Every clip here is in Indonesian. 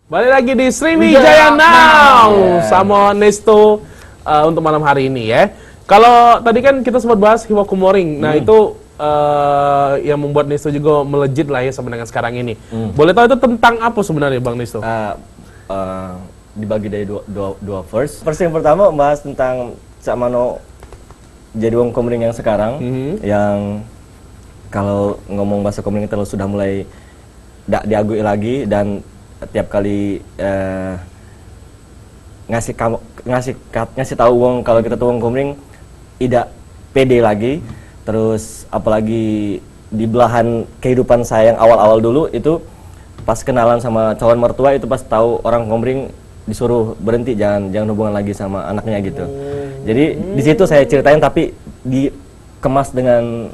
Balik lagi di Sriwijaya Now sama Nesto untuk malam hari ini ya. Kalau tadi kan kita sempat bahas Hiwakumoring, nah itu yang membuat Nesto juga melejit lah ya sampai dengan sekarang ini. Boleh tahu itu tentang apa sebenarnya Bang Nesto? Dibagi dari dua verse. Verse yang pertama bahas tentang Cak Mano jadi wong komering yang sekarang, yang kalau ngomong bahasa komering terus sudah mulai tidak diagui lagi dan tiap kali ngasih tahu wong kalau kita tuh wong komering tidak pede lagi. Terus apalagi di belahan kehidupan saya yang awal-awal dulu itu pas kenalan sama calon mertua itu pas tahu orang komering disuruh berhenti jangan hubungan lagi sama anaknya gitu. Jadi di situ saya ceritain tapi dikemas dengan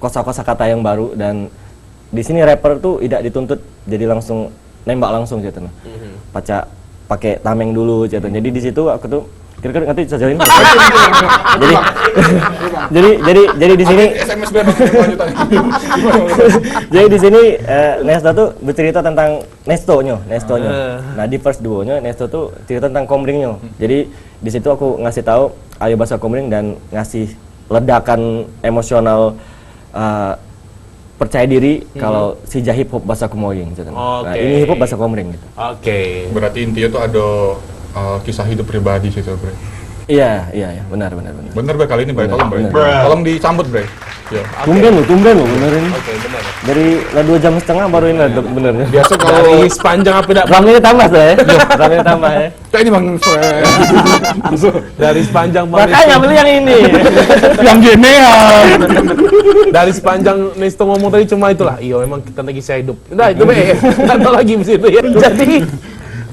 kosa-kosa kata yang baru, dan di sini rapper tuh tidak dituntut jadi langsung nembak langsung gitu. Pakai tameng dulu gitu. Jadi di situ aku tuh kira-kira nanti bisa jelasin. jadi di sini SMS jadi di sini Nesto tuh bercerita tentang Nestonya. Nah di first duonya Nesto tuh cerita tentang komringnya. Jadi di situ aku ngasih tahu ayo bahasa komring dan ngasih ledakan emosional percaya diri kalau si hip hop bahasa komring gitu. Nah ini hip hop bahasa komring gitu. Berarti intinya tuh ada kisah hidup pribadi situ, Bre. Iya, benar. Bener, Bre, kali ini, Bre. Tolong disambut, Bre. Ya. Tumben lo bener ini. Bener. Dari 2 jam setengah baru ini bener. Biasa kalau dari sepanjang apa tidak ramenya tambah ya. Ramenya tambah ya. Kayak ini Bang. Dari sepanjang makanya beli yang ini. Yang gini ya. Dari sepanjang Nesto ngomong tadi cuma itulah. Iya, memang kita lagi saya hidup. Nah, itu Be. Ada lagi di situ ya. Jadi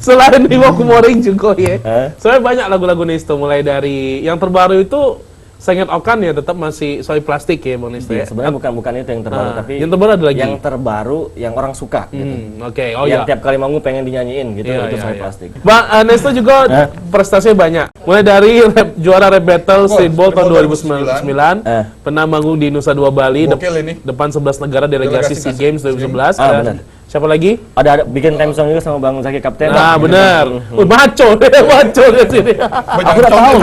selain Hiwakumoring juga ya. Soalnya banyak lagu-lagu Nesto, mulai dari yang terbaru itu Senget Okan ya, tetap masih Soy Plastik ya Bang Nesto ya. Sebenarnya bukan itu yang terbaru, tapi yang terbaru ada lagi. Yang terbaru yang orang suka gitu. Yang tiap kali manggung pengen dinyanyiin gitu, itu Soy Plastik. Bang Nesto juga prestasinya banyak. Mulai dari juara rap battle streetball tahun 2009, pernah manggung di Nusa Dua Bali depan 11 negara delegasi SEA Games 2011. Benar. Siapa lagi? Ada bikin time song juga sama Bang Zaki Kapten. Nah, benar. Maco ke sini. Aku udah tahu.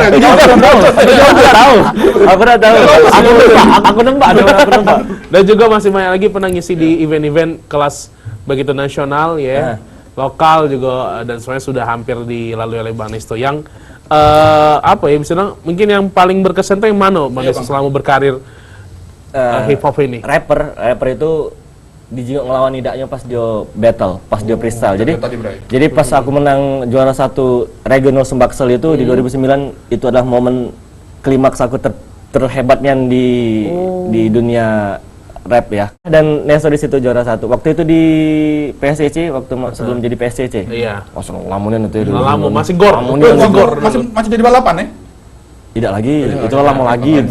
Aku nembak. Dan juga masih banyak lagi pernah ngisi di event-event kelas begitu nasional ya. Lokal juga, dan semuanya sudah hampir dilalui oleh Bang Nesto. Yang apa ya, misalnya mungkin yang paling berkesan tuh yang mana Bang Nesto selama berkarir hip hop ini? Rapper itu dijingok ngelawan idaknya pas dia battle, pas dia freestyle. Jadi pas aku menang juara 1 regional Sembaksel itu di 2009, itu adalah momen klimaks aku terhebatnya di dunia rap ya. Dan Nesto di situ juara 1. Waktu itu di PSCC, sebelum jadi PSCC. Iya. Lamunin itu dulu. Masih gor. Masih jadi balapan ya? Tidak lagi, itu lama lagi.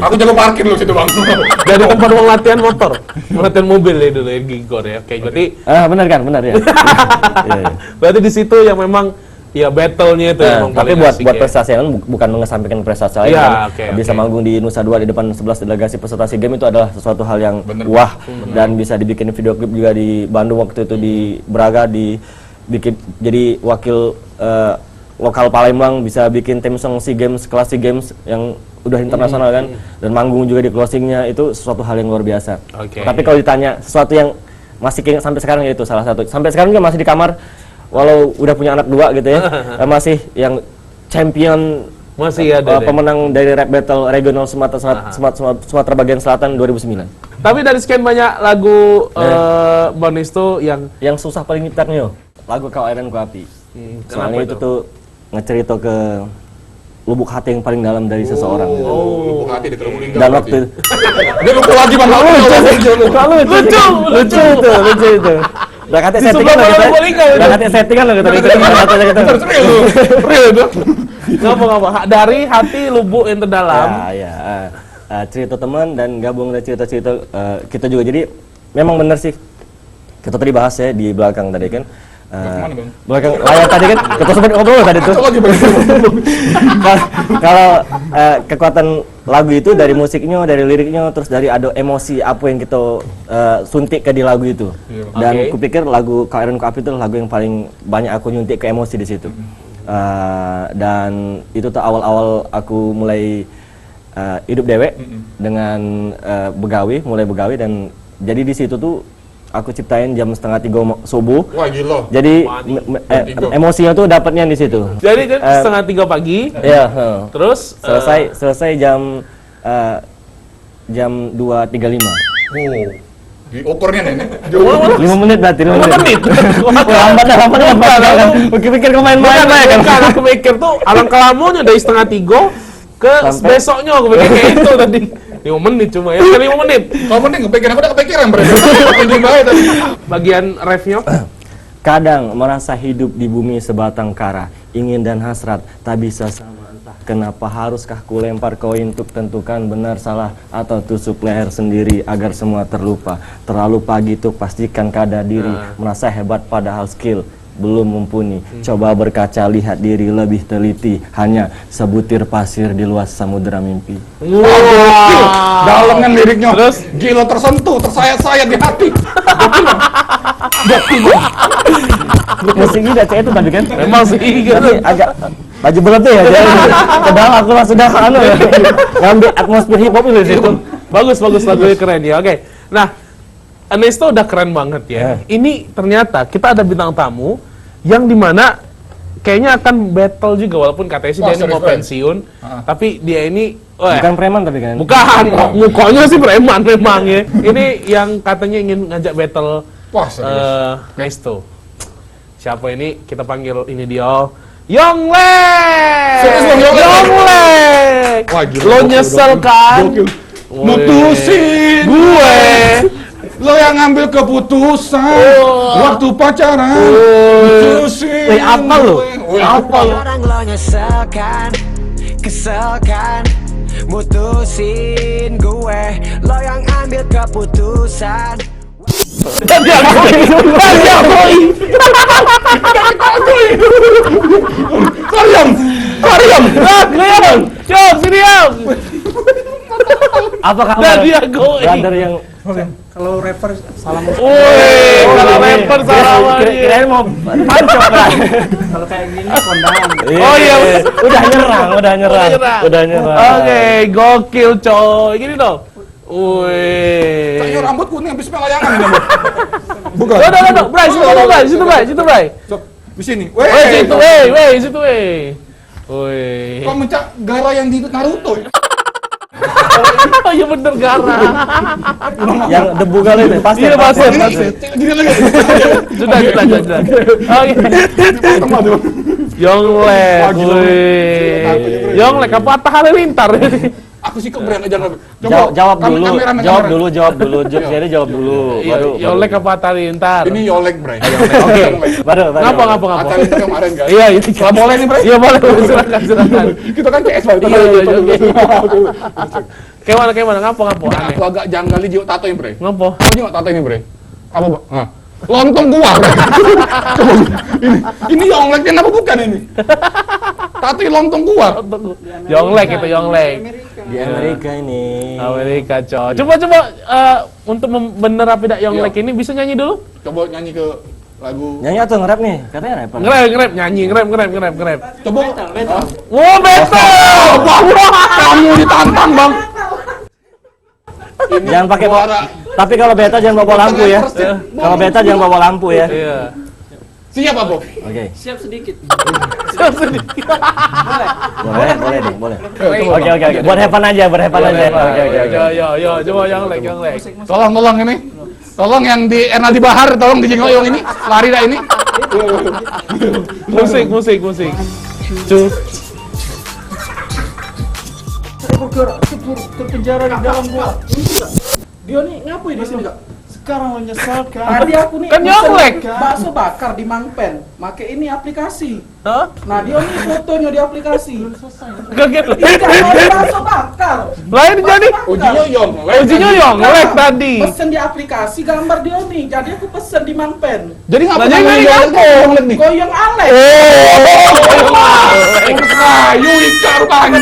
Aku jago parkir loh situ Bang. Dari tempat uang latihan motor, latihan mobil ya dulu ya Gigor ya. Oke, berarti benar ya. Berarti di situ yang memang ya battle-nya itu yang tapi buat prestasi kan bukan mengesampingkan prestasi lain kan. Bisa manggung di Nusa Dua di depan 11 delegasi peserta SEA Games itu adalah sesuatu hal yang wah. Dan bisa dibikin video klip juga di Bandung waktu itu, di Braga dibikin jadi wakil lokal Palembang, bisa bikin tim song SEA Games, kelas SEA Games yang udah internasional kan, dan manggung juga di closingnya, itu sesuatu hal yang luar biasa. Tapi kalau ditanya sesuatu yang masih keinget sampai sekarang, ya itu salah satu. Sampai sekarang juga masih di kamar, walau udah punya anak 2 gitu ya, masih yang champion, masih ada pemenang dari rap battle regional Sumatera bagian selatan 2009. Tapi dari sekian banyak lagu Bang Nesto yang susah paling nyetarnya lagu Kau Air dan Ku Api. Soalnya itu tuh ngecerita ke lubuk hati yang paling dalam dari seseorang. Lubuk hati di Terumulingga. Dan waktu dia lupa lagi Bang. Lucu itu. Udah katanya settingan loh kita. Real itu. Ngapa? Dari hati lubuk yang terdalam. Ya. Cerita teman dan gabung dari cerita-cerita kita juga. Jadi memang benar sih. Kita tadi bahas ya di belakang tadi kan. Belakang layar tadi kan kita sempat ngobrol tadi tuh. Kalau kekuatan lagu itu dari musiknya, dari liriknya, terus dari ada emosi apa yang kita suntik ke di lagu itu. Dan kupikir lagu Kairon Ku Api itu lagu yang paling banyak aku nyuntik ke emosi di situ. Dan itu tuh awal-awal aku mulai hidup dewek dengan mulai begawe, dan jadi di situ tuh aku ciptain jam 2:30 subuh. Wah gila. Jadi emosinya tuh dapatnya di situ. Jadi kan 2:30 pagi. Iya. Terus Selesai jam 2:35. Oh. Diukurnya nih. 5 menit berarti 5 menit. Lambat. Pikir ke main-main Kan aku mikir tuh alangkah lamanya dari 2:30 ke besoknya aku mikir kayak itu tadi. 5 menit cuma ya, 5 menit. Kamu nih kepikiran, aku udah kepikiran berarti. Tadi. Bagian refnya. Kadang merasa hidup di bumi sebatang kara, ingin dan hasrat tak bisa sama, entah kenapa haruskah ku lempar koin untuk tentukan benar salah, atau tusuk leher sendiri agar semua terlupa. Terlalu pagi untuk pastikan kadar diri, merasa hebat padahal skill belum mumpuni. Coba berkaca, lihat diri lebih teliti, hanya sebutir pasir di luas samudera mimpi. Wah. Dalam kan liriknya. Terus Gila, tersentuh, tersayat-sayat di hati. Musik ini cek itu tapi kan memang sih tapi agak baju berat ya, jadi padahal aku lah sudah ya, ngambil atmosfer hip hop itu situ. Bagus lagunya keren ya. Oke. Nah, Ernesto udah keren banget ya. Ini ternyata kita ada bintang tamu yang dimana kayaknya akan battle juga, walaupun katanya sih dia ini mau pensiun, tapi dia ini Bukan preman tapi kan? Bukan, mukanya sih preman memang ya. Ini yang katanya ingin ngajak battle Ernesto. Siapa ini? Kita panggil ini dia. Yonglek! Yonglek! Wah, gila, Lo nyesel kan? Mutusin gue! Lo yang ngambil keputusan waktu pacaran. Mutusin apa lo? Apa lo? Orang lo nyeselkan, keselkan, mutusin gue. Lo yang ambil keputusan. Dan diakui! Karyam! Karyam! Yom, sini Yom! Apa kabar? Dan diakui! Brother yang Kalau rapper salam. Woi, kalau rapper salah kirain mau pancok lah. Kalau kayak gini kondangan. Oh iya, udah nyerang. Oke, gokil coy. Gini dong. Wih. Kayaknya rambut kuning habis pelayangan ini. Bukan. Udah, Bray, situ Bray. Sok, di sini. Situ. Wih. Kau mencak Gaara yang di Naruto. Oh iya bener Gaara. Yang debu kali itu pasti. Iya pasti. Gini lagi. Sudah. Oke. Yonglek. Wih. Yonglek apa Atta Halilintar? Aku sih kok brand aja. Jawab dulu. Jadi jawab dulu. Baru. Yonglek apa Atta Halilintar? Ini Yolek, Bray. Oke. Baru. Ngapa? Atta Halilintar kemarin kan. Iya, itu. Kalau boleh nih, Bray. Iya boleh, silakan. Kita kan CS Bray. Kayak mana? Ngapa? Aneh. Aku agak janggal di jiwa tato ini, Bray. Ngapa? Kamu juga tato ini, Bray. Apa, Pak? Nah. Lontong gua, Bray. Coba. Ini Yonglek kenapa bukan ini? Tato lontong gua. Yonglek itu Yonglek. Di Amerika ini. Amerika coy. Coba untuk bener apa tidak Yonglek ini bisa nyanyi dulu? Coba nyanyi ke lagu. Nyanyi atau nge-rap nih? Katanya rapper. Nge-rap nyanyi, nge-rap. Coba. Wow, battle! Kamu ditantang, Bang. Jangan pakai tapi kalau beta jangan bawa lampu ya. Kalau beta jangan bawa lampu ya. Iya. Siap, Bob? Oke. Siap sedikit. Boleh. Oke. Buat have fun aja. Oke. Yo, coba Yonglek. Tolong ini. Tolong yang di Ernaldi Bahar, tolong dijengok yang ini. Lari dah ini. Musik. Cuk. Terpenjara di dalam gua. Dia nih ngapain di sini, Kak? sekarang menyesalkan. Tadi aku nih Kan nyonglek. bakso bakar di Mangpen, make ini aplikasi. Hah? Nah dia nih fotonya di aplikasi. Kaget loh. Tidak mau bakso bakar. Lain jadi Ujinya yonglek. ujinya yonglek tadi. Pesen di aplikasi gambar dia nih, jadi aku pesen di Mangpen. Jadi ngapain Lah, jadi namanya ngapain? yonglek nih? Goyang alek. Kayu ikan rupanya.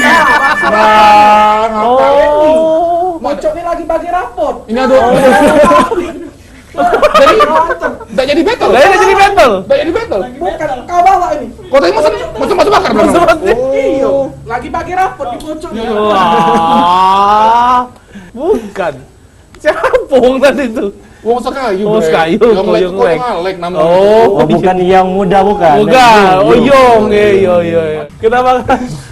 Nah, ngapain? Oh. Mocok ini lagi bagi rapot. Ini ada jadi enggak jadi battle. Lain jadi battle. Enggak jadi battle. Bukan kau bawa ini. Kok tadi masa bakar dong? Iya, lagi bagi rapot di pojok. Wah. Bukan. Capung tadi tuh. Wong sekayu. Oh, Bre. sekayu, Yonglek itu yonglek. ngalek namanya. Oh, bukan yang muda bukan. Bukan. Oh, Yong. Iya. Kita bakal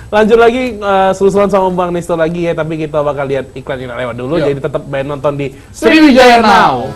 lanjut lagi seru-seruan sama Bang Nesto lagi ya, tapi kita bakal lihat iklan yang lewat dulu. Yo. Jadi tetap main nonton di Sriwijaya Now.